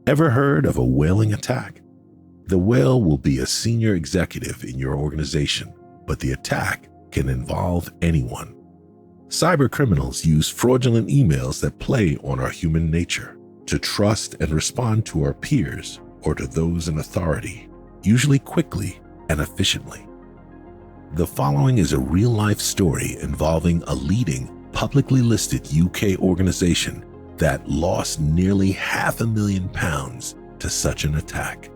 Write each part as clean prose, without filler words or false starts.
Ever heard of a whaling attack? The whale will be a senior executive in your organization, but the attack can involve anyone. Cyber criminals use fraudulent emails that play on our human nature to trust and respond to our peers or to those in authority, usually quickly and efficiently. The following is a real-life story involving a leading publicly listed UK organization that lost nearly £500,000 to such an attack.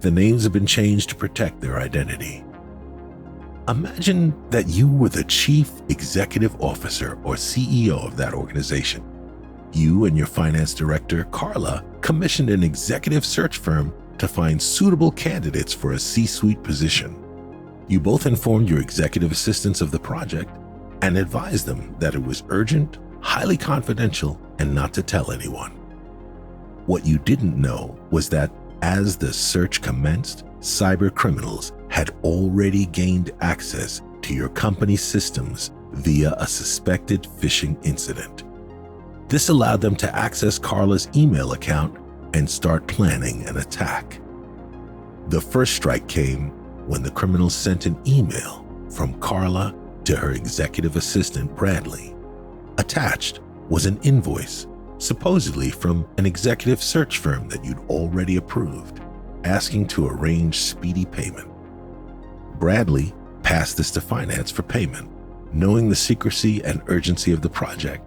The names have been changed to protect their identity. Imagine that you were the chief executive officer or CEO of that organization. You and your finance director, Carla, commissioned an executive search firm to find suitable candidates for a C-suite position. You both informed your executive assistants of the project and advised them that it was urgent, highly confidential, and not to tell anyone. What you didn't know was that as the search commenced, cyber criminals had already gained access to your company's systems via a suspected phishing incident. This allowed them to access Carla's email account and start planning an attack. The first strike came when the criminals sent an email from Carla to her executive assistant, Bradley. Attached was an invoice, supposedly from an executive search firm that you'd already approved, asking to arrange speedy payment. Bradley passed this to finance for payment, knowing the secrecy and urgency of the project.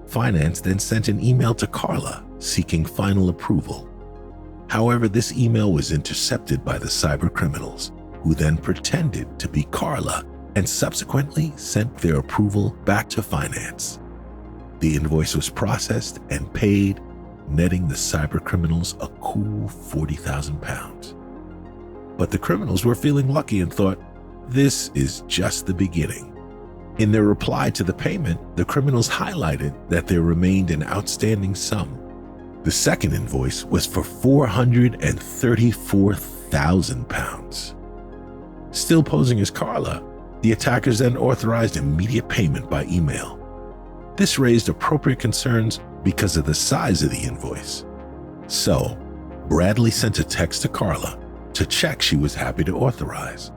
Finance then sent an email to Carla seeking final approval. However, this email was intercepted by the cyber criminals, who then pretended to be Carla and subsequently sent their approval back to finance. The invoice was processed and paid, netting the cyber criminals a cool £40,000. But the criminals were feeling lucky and thought, this is just the beginning. In their reply to the payment, the criminals highlighted that there remained an outstanding sum. The second invoice was for £434,000. Still posing as Carla, the attackers then authorized immediate payment by email. This raised appropriate concerns because of the size of the invoice. So, Bradley sent a text to Carla to check she was happy to authorize.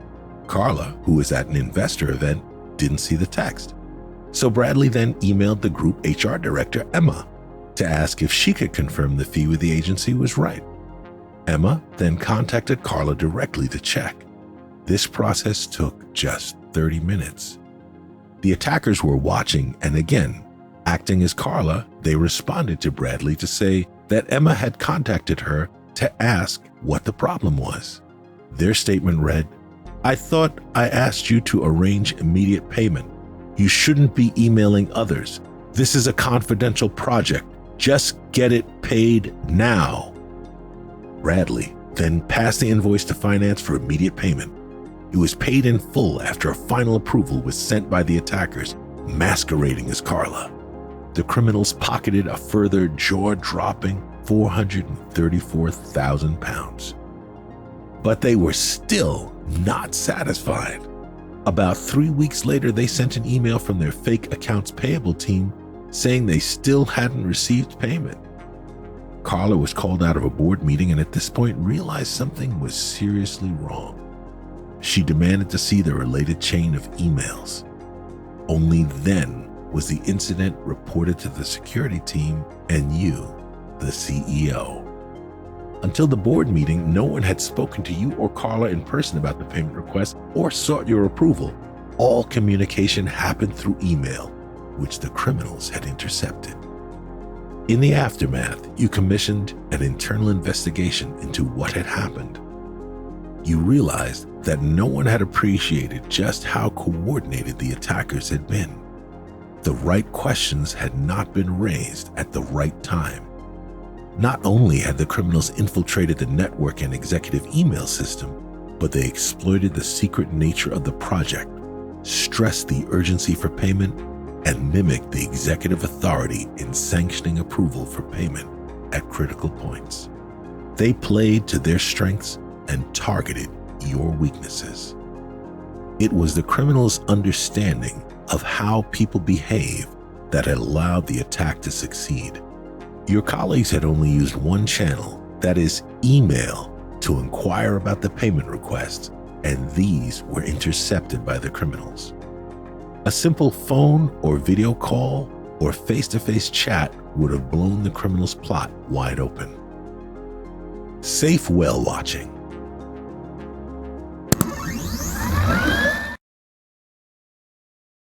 Carla, who was at an investor event, didn't see the text. So Bradley then emailed the group HR director, Emma, to ask if she could confirm the fee with the agency was right. Emma then contacted Carla directly to check. This process took just 30 minutes. The attackers were watching, and again, acting as Carla, they responded to Bradley to say that Emma had contacted her to ask what the problem was. Their statement read, "I thought I asked you to arrange immediate payment. You shouldn't be emailing others. This is a confidential project. Just get it paid now." Bradley then passed the invoice to finance for immediate payment. It was paid in full after a final approval was sent by the attackers, masquerading as Carla. The criminals pocketed a further jaw-dropping £434,000. But they were still not satisfied. About 3 weeks later, they sent an email from their fake accounts payable team saying they still hadn't received payment. Carla was called out of a board meeting and at this point realized something was seriously wrong. She demanded to see the related chain of emails. Only then was the incident reported to the security team and you, the CEO. Until the board meeting, no one had spoken to you or Carla in person about the payment request or sought your approval. All communication happened through email, which the criminals had intercepted. In the aftermath, you commissioned an internal investigation into what had happened. You realized that no one had appreciated just how coordinated the attackers had been. The right questions had not been raised at the right time. Not only had the criminals infiltrated the network and executive email system, but they exploited the secret nature of the project, stressed the urgency for payment, and mimicked the executive authority in sanctioning approval for payment at critical points. They played to their strengths and targeted your weaknesses. It was the criminals' understanding of how people behave that had allowed the attack to succeed. Your colleagues had only used one channel, that is, email, to inquire about the payment request, and these were intercepted by the criminals. A simple phone or video call or face-to-face chat would have blown the criminals' plot wide open. Safe whale watching.